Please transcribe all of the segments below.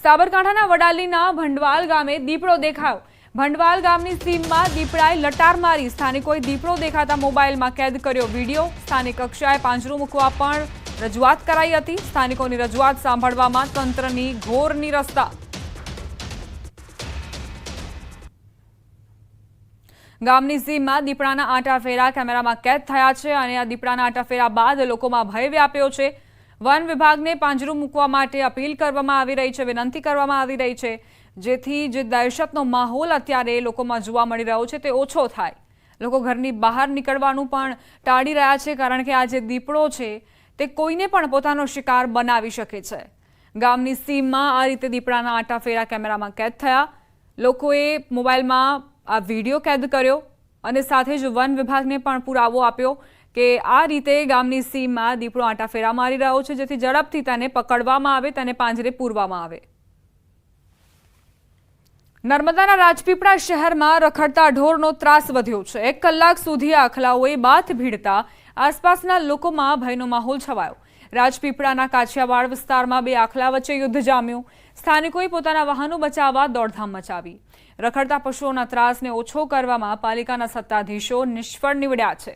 સાબરકાંઠાના વડાલીના ભંડવાલ ગામે દીપડો દેખાયો। ભંડવાલ ગામની સીમમાં દીપડાએ લટાર મારી સ્થાનિકોએ દીપડો દેખાતા મોબાઈલમાં કેદ કર્યો વીડિયો। સ્થાનિક કક્ષાએ પાંજરું મૂકવા પણ રજૂઆત કરાઈ હતી। સ્થાનિકોની રજૂઆત સાંભળવામાં તંત્રની ઘોર નિરસ્તા। ગામની સીમમાં દીપડાના આંટાફેરા કેમેરામાં કેદ થયા છે અને આ દીપડાના આંટાફેરા બાદ લોકોમાં ભય વ્યાપ્યો છે। વન વિભાગને પાંજરું મૂકવા માટે અપીલ કરવામાં આવી રહી છે, વિનંતી કરવામાં આવી રહી છે, જેથી જે દહેશતનો માહોલ અત્યારે લોકોમાં જોવા મળી રહ્યો છે તે ઓછો થાય। લોકો ઘરની બહાર નીકળવાનું પણ ટાળી રહ્યા છે, કારણ કે આ જે દીપડો છે તે કોઈને પણ પોતાનો શિકાર બનાવી શકે છે। ગામની સીમમાં આ રીતે દીપડાના આંટાફેરા કેમેરામાં કેદ થયા। લોકોએ મોબાઈલમાં આ વિડીયો કેદ કર્યો અને સાથે જ વન વિભાગને પણ પુરાવો આપ્યો કે આ રીતે ગામની સીમમાં દીપડો આંટાફેરા મારી રહ્યો છે, જેથી ઝડપથી તેને પકડવામાં આવે, તેને પાંજરે પૂરવામાં આવે। નર્મદાના રાજપીપળા શહેરમાં રખડતા ઢોરનો ત્રાસ વધ્યો છે। 1 કલાક સુધી આખલાઓએ બાથ ભીડતા આસપાસના લોકોમાં ભયનો માહોલ છવાયો। રાજપીપળાના કાછિયાવાડ વિસ્તારમાં 2 આખલા વચ્ચે યુદ્ધ જામ્યું। સ્થાનિકોએ પોતાના વાહનો બચાવવા દોડધામ મચાવી। રખડતા પશુઓના ત્રાસને ઓછો કરવામાં પાલિકાના સત્તાધીશો નિષ્ફળ નીવડ્યા છે।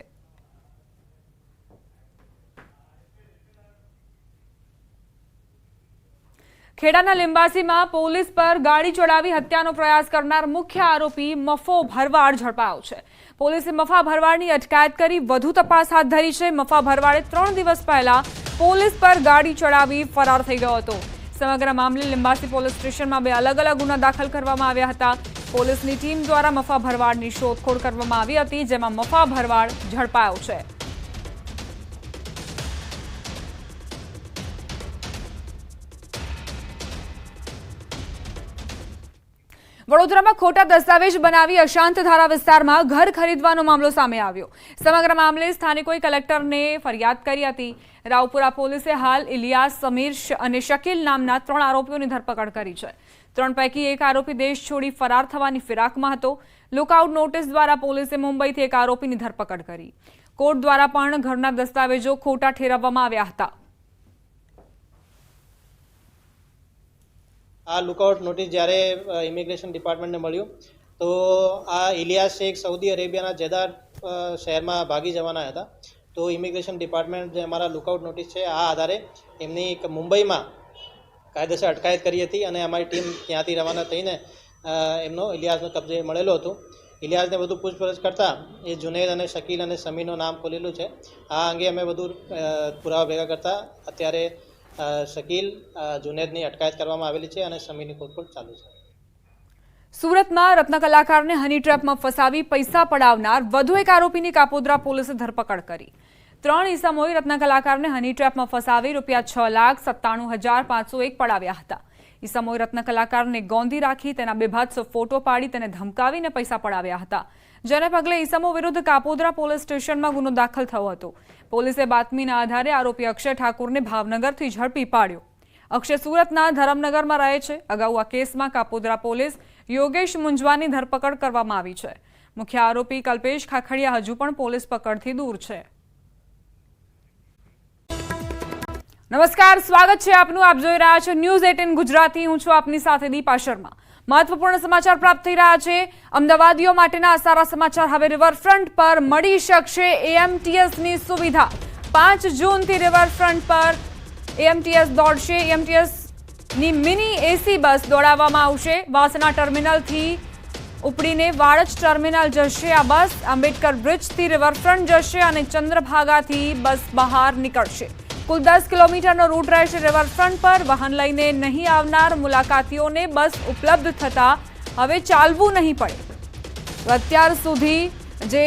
ખેડાના લિંબાસીમાં પોલીસ પર ગાડી ચડાવી હત્યાનો પ્રયાસ કરનાર મુખ્ય આરોપી મફો ભરવાડ ઝડપાયો છે। પોલીસે મફા ભરવાડની અટકાયત કરી વધુ તપાસ હાથ ધરી છે। મફા ભરવાડે 3 દિવસ પહેલા પોલીસ પર ગાડી ચડાવી ફરાર થઈ ગયો હતો। સમગ્ર મામલે લિંબાસી પોલીસ સ્ટેશનમાં 2 અલગ-અલગ ગુના દાખલ કરવામાં આવ્યા હતા। પોલીસની ટીમ દ્વારા મફા ભરવાડની શોધખોળ કરવામાં આવી હતી, જેમાં મફા ભરવાડ ઝડપાયો છે। વડોદરામાં ખોટા દસ્તાવેજ બનાવી અશાંત ધારા વિસ્તારમાં ઘર ખરીદવાનો મામલો સામે આવ્યો। સમગ્ર મામલે સ્થાનિકોએ કલેક્ટરને ફરિયાદ કરી હતી। રાવપુરા પોલીસે હાલ ઇલિયાસ, સમીર અને શકીલ નામના 3 આરોપીઓની ધરપકડ કરી છે। 3 પૈકી એક આરોપી દેશ છોડી ફરાર થવાની ફિરાકમાં હતો। લુકઆઉટ નોટિસ દ્વારા પોલીસે મુંબઈથી એક આરોપીની ધરપકડ કરી। કોર્ટ દ્વારા પણ ઘરના દસ્તાવેજો ખોટા ઠેરવવામાં આવ્યા હતા। આ લુકઆઉટ નોટિસ જ્યારે ઇમિગ્રેશન ડિપાર્ટમેન્ટને મળ્યું તો આ ઇલિયાસ શેખ સાઉદી અરેબિયાના જેદાર શહેરમાં ભાગી જવાના હતા। તો ઇમિગ્રેશન ડિપાર્ટમેન્ટ જે અમારા લુકઆઉટ નોટિસ છે આ આધારે એમની મુંબઈમાં કાયદેસર અટકાયત કરી હતી અને અમારી ટીમ ત્યાંથી રવાના થઈને એમનો ઇલિયાસનો કબજે મળેલો હતો। ઇલિયાસને વધુ પૂછપરછ કરતાં એ જુનેદ અને શકીલ અને સમીરનું નામ ખોલેલું છે। આ અંગે અમે વધુ પુરાવા ભેગા કરતા અત્યારે શકીલ, જુનેદની અટકાયત કરવામાં આવેલી છે અને સમીરની શોધખોળ ચાલુ છે। સુરતમાં રત્ન કલાકારને હની ટ્રેપમાં ફસાવી પૈસા પડાવનાર વધુ એક આરોપીની કાપોદ્રા પોલીસે ધરપકડ કરી। 3 ઈસમોએ રત્ન કલાકારને હની ટ્રેપમાં ફસાવી ₹6,97,501 પડાવ્યા હતા। ઈસમોએ રત્ન કલાકારને ગોંધી રાખી તેના બેભત્સ ફોટો પાડી તેને ધમકાવીને પૈસા પડાવ્યા હતા, જેને પગલે ઈસમો વિરુદ્ધ કાપોદ્રા પોલીસ સ્ટેશનમાં ગુનો દાખલ થયો હતો। પોલીસે બાતમીના આધારે આરોપી અક્ષય ઠાકુરને ભાવનગરથી ઝડપી પાડ્યો। અક્ષય સુરતના ધરમનગરમાં રહે છે। અગાઉ આ કેસમાં કાપોદ્રા પોલીસ યોગેશ મુંજવાની ધરપકડ કરવામાં આવી છે। મુખ્ય આરોપી કલ્પેશ ખાખડિયા હજુ પણ પોલીસ પકડથી દૂર છે। નમસ્કાર, સ્વાગત છે આપનું। આપ જોઈ રહ્યા છો ન્યૂઝ 18 ગુજરાતી। હું છું આપની સાથે દીપા શર્મા। મહત્વપૂર્ણ સમાચાર પ્રાપ્ત થઈ રહ્યા છે। અમદાવાદીઓ માટેના સારા સમાચાર। હવે રિવરફ્રન્ટ પર મળી શકશે એએમટીએસની સુવિધા। 5 જૂનથી રિવરફ્રન્ટ પર એએમટીએસ દોડશે। એએમટીએસની મિની એસી બસ દોડાવવામાં આવશે। વાસણા ટર્મિનલથી ઉપડીને વાડજ ટર્મિનલ જશે આ બસ। આંબેડકર બ્રિજથી રિવરફ્રન્ટ જશે અને ચંદ્રભાગાથી બસ બહાર નીકળશે। કુલ 10 કિલોમીટરનો રૂટ રહેશે રિવરફ્રન્ટ પર। વાહન લઈને નહીં આવનાર મુલાકાતીઓને બસ ઉપલબ્ધ થતા હવે ચાલવું નહીં પડે। અત્યાર સુધી જે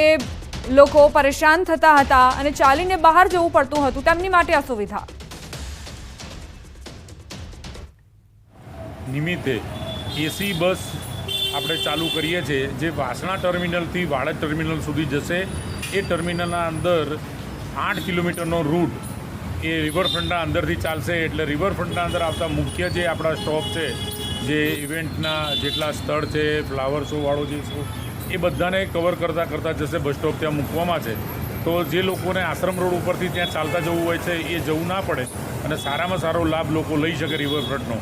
લોકો પરેશાન થતા હતા અને ચાલીને બહાર જવું પડતું હતું તેમની માટે આ સુવિધા। નિમિત્તે એસી બસ આપણે ચાલુ કરીએ છીએ, જે વાસણા ટર્મિનલથી વાડજ ટર્મિનલ સુધી જશે। એ ટર્મિનલના અંદર 8 કિલોમીટરનો રૂટ એ રિવરફ્રન્ટના અંદરથી ચાલશે। એટલે રિવરફ્રન્ટના અંદર આવતા મુખ્ય જે આપણા સ્ટોપ છે, જે ઇવેન્ટના જેટલા સ્થળ છે, ફ્લાવર શોવાળો જે શો, એ બધાને કવર કરતાં જશે। બસ સ્ટોપ ત્યાં મૂકવામાં છે, તો જે લોકોને આશ્રમ રોડ ઉપરથી ત્યાં ચાલતા જવું હોય છે એ જવું ના પડે અને સારામાં સારો લાભ લોકો લઈ શકે રિવરફ્રન્ટનો।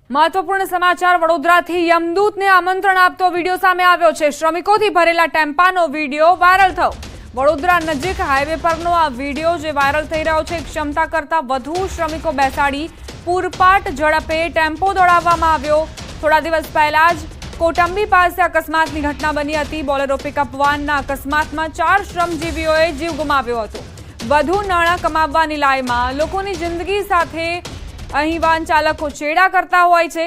મહત્વપૂર્ણ સમાચાર વડોદરાથી યમદૂતને આમંત્રણ આપતો વિડીયો સામે આવ્યો છે. શ્રમિકોથી ભરેલા ટેમ્પાનો વિડીયો વાયરલ થયો. વડોદરા નજીક હાઈવે પરનો આ વિડીયો જે વાયરલ થઈ રહ્યો છે, ક્ષમતા કરતાં વધુ શ્રમિકો બેસાડી પૂરપાટ ઝડપે ટેમ્પો દોડાવવામાં આવ્યો. થોડા દિવસ પહેલા જ કોટંબી પાસે અકસ્માતની ઘટના બની હતી. બોલેરો પિકઅપ વાનના અકસ્માતમાં 4 શ્રમજીવીઓએ જીવ ગુમાવ્યો હતો. વધુ નાણાં કમાવવાની લાયમાં લોકોની જિંદગી સાથે અહીં વાહન ચાલકો ચેડા કરતા હોય છે.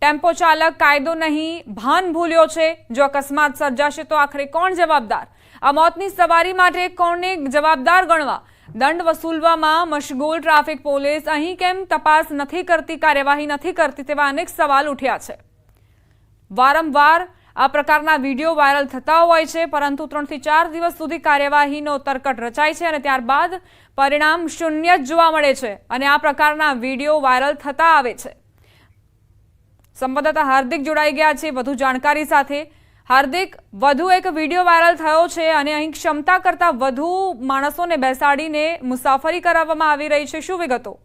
ટેમ્પો ચાલક કાયદો નહીં, ભાન ભૂલ્યો છે. જો અકસ્માત સર્જાશે તો આખરે કોણ જવાબદાર? આ મોતની સવારી માટે કોને જવાબદાર ગણવા? દંડ વસૂલવામાં મશગુલ ટ્રાફિક પોલીસ અહીં કેમ તપાસ નથી કરતી, કાર્યવાહી નથી કરતી, તેવા અનેક સવાલ ઉઠ્યા છે. વારંવાર આ પ્રકારના વિડીયો વાયરલ થતા હોય છે, પરંતુ 3 થી 4 દિવસ સુધી કાર્યવાહીનો તરકટ રચાય છે અને ત્યારબાદ પરિણામ શૂન્ય જ જોવા મળે છે અને આ પ્રકારના વિડીયો વાયરલ થતા આવે છે. સંવાદદાતા હાર્દિક જોડાઈ ગયા છે વધુ જાણકારી સાથે. હાર્દિક, વધુ એક વિડીયો વાયરલ થયો છે અને અહીં ક્ષમતા કરતાં વધુ માણસોને બેસાડીને મુસાફરી કરાવવામાં આવી રહી છે. શું વિગતો?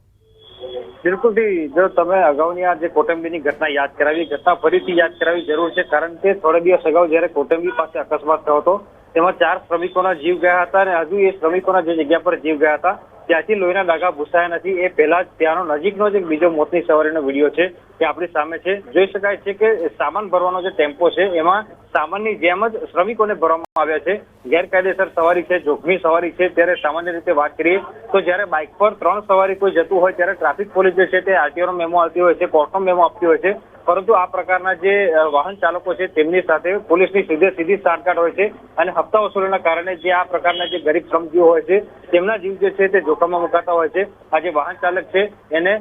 બિલકુલથી જો તમે અગાઉની આ જે કોટંબીની ઘટના યાદ કરાવી, ઘટના ફરીથી યાદ કરાવી જરૂર છે, કારણ કે થોડા દિવસ અગાઉ જ્યારે કોટંબી પાસે અકસ્માત થયો હતો તેમાં 4 શ્રમિકોના જીવ ગયા હતા અને હજુ એ શ્રમિકોના જે જગ્યા પર જીવ ગયા હતા ત્યાંથી લોહીના ડાઘા ભૂસાયા નથી. એ પહેલા જ ત્યાંનો નજીકનો જ એક બીજો મોતની સવારીનો વિડીયો છે એ આપણી સામે છે. જોઈ શકાય છે કે સામાન ભરવાનો જે ટેમ્પો છે એમાં સામાનની જેમ જ શ્રમિકોને ભરવામાં આવ્યા છે. ગેરકાયદેસર સવારી છે, જોખમી સવારી છે. ત્યારે સામાન્ય રીતે વાત કરીએ તો જ્યારે બાઇક પર 3 સવારી કોઈ જતું હોય ત્યારે ટ્રાફિક પોલીસ જે છે તે આરટીઓનો મેમો આપતી હોય છે, કોર્ટનો મેમો આપતી હોય છે, પરંતુ આ પ્રકારના જે વાહન ચાલકો છે તેમની સાથે પોલીસની સીધી સાંઠગાંઠ હોય છે અને હપ્તા વસૂલીના કારણે જે આ પ્રકારના જે ગરીબ શ્રમજીવો હોય છે તેમના જીવ જે છે તે જોખમમાં મુકાતા હોય છે. આ જે વાહન ચાલક છે એને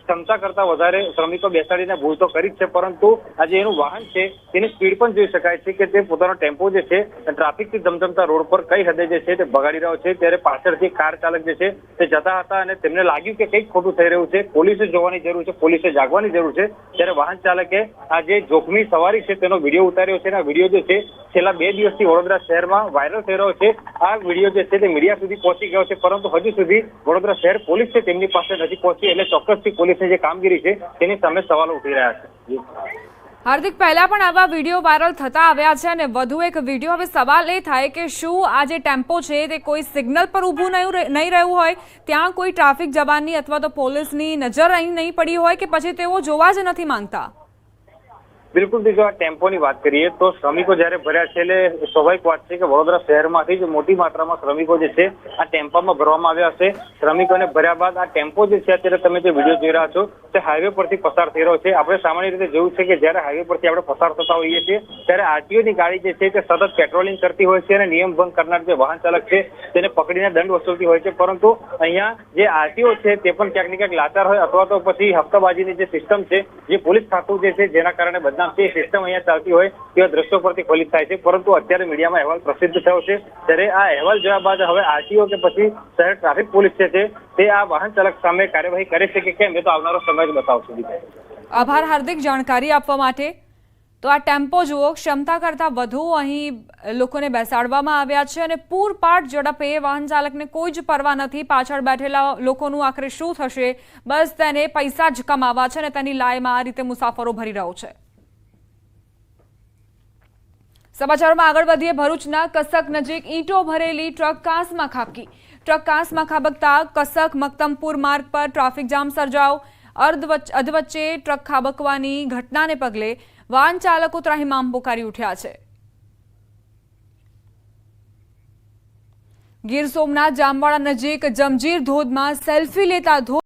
ક્ષમતા કરતા વધારે શ્રમિકો બેસાડીને ભૂલ તો કરી જ છે, પરંતુ આ જે એનું વાહન છે તેની સ્પીડ પણ જોઈ શકાય છે કે તે પોતાનો ટેમ્પો જે છે ટ્રાફિકથી ધમધમતા રોડ પર કઈ હદે જે છે તે બગાડી રહ્યો છે. ત્યારે પાછળથી કાર ચાલક જે છે તે જતા હતા અને તેમને લાગ્યું કે કંઈક ખોટું થઈ રહ્યું છે. પોલીસે જોવાની જરૂર છે, પોલીસે જાગવાની જરૂર છે. ત્યારે વાહન ચાલકે આ જે જોખમી સવારી છે તેનો વિડીયો ઉતાર્યો છે અને આ વિડીયો જે છે છેલ્લા 2 દિવસથી વડોદરા શહેરમાં વાયરલ થઈ રહ્યો છે. આ વિડીયો જે છે તે મીડિયા સુધી પહોંચી ગયો છે, પરંતુ હજુ સુધી વડોદરા શહેર પોલીસ છે તેમની પાસે નથી પહોંચી. એટલે ચોક્કસથી પોલીસની જે કામગીરી છે તેની સામે સવાલો ઉઠી રહ્યા છે. હાર્દિક, પહેલા પણ આવા વિડીયો વાયરલ થતા આવ્યા છે અને વધુ એક વિડીયો. હવે સવાલ એ થાય કે શું આ જે ટેમ્પો છે તે કોઈ સિગ્નલ પર ઊભું નહીં રહ્યું હોય, ત્યાં કોઈ ટ્રાફિક જવાનની અથવા તો પોલીસની નજર અહીં નહીં પડી હોય, કે પછી તેઓ જોવા જ નથી માંગતા? બિલકુલ, જો આ ટેમ્પોની વાત કરીએ તો શ્રમિકો જ્યારે ભર્યા છે એટલે સ્વાભાવિક વાત છે કે વડોદરા શહેરમાંથી જ મોટી માત્રામાં શ્રમિકો જે છે આ ટેમ્પામાં ભરવામાં આવ્યા છે. શ્રમિકોને ભર્યા બાદ આ ટેમ્પો જે છે અત્યારે તમે જે વિડીયો જોઈ રહ્યા છો તે હાઈવે પરથી પસાર થઈ રહ્યો છે. આપણે સામાન્ય રીતે જોયું છે કે જ્યારે હાઈવે પરથી આપણે પસાર થતા હોઈએ છીએ ત્યારે આરટીઓની ગાડી જે છે તે સતત પેટ્રોલિંગ કરતી હોય છે અને નિયમ ભંગ કરનાર જે વાહન ચાલક છે તેને પકડીને દંડ વસૂલતી હોય છે. પરંતુ અહીંયા જે આરટીઓ છે તે પણ ક્યાંક ને ક્યાંક લાચાર હોય અથવા તો પછી હપ્તાબાજીની જે સિસ્ટમ છે, જે પોલીસ ખાતું જે છે જેના કારણે બદનામ જે સિસ્ટમ અહીંયા ચાલતી હોય તેવા દ્રશ્યો પરથી ફલિત થાય છે. પરંતુ અત્યારે મીડિયામાં અહેવાલ પ્રસિદ્ધ થયો છે ત્યારે આ અહેવાલ જોયા બાદ હવે આરટીઓ કે પછી શહેર ટ્રાફિક પોલીસ છે તે આ વાહન ચાલક સામે કાર્યવાહી કરે છે કે કેમ એ તો આવનારો સમય જ બતાવશે. આભાર હાર્દિક જાણકારી આપવા માટે. તો આ ટેમ્પો જુઓ, ક્ષમતા કરતાં વધુ અહીં લોકોને બેસાડવામાં આવ્યા છે અને પૂરપાટ ઝડપે વાહન ચાલકને કોઈ જ પરવા નથી. પાછળ બેઠેલા લોકોનું આખરે શું થશે? બસ તેને પૈસા જ કમાવા છે અને તેની લાયમાં આ રીતે મુસાફરો ભરી રહ્યો છે. સમાચારોમાં આગળ વધીએ. ભરૂચના કસક નજીક ઈંટો ભરેલી ટ્રક કાંસમાં ખાબકી. ટ્રક કાંસમાં ખાબકતા કસક મક્તમપુર માર્ગ પર ટ્રાફિક જામ સર્જાયો. અધવચ્ચે ટ્રક ખાબકવાની ઘટનાને પગલે વાહન ચાલકો ત્રાહિમામ પોકારી ઉઠ્યા છે. ગીર સોમનાથ જામવાડા નજીક જમજીર ધોધમાં સેલ્ફી લેતા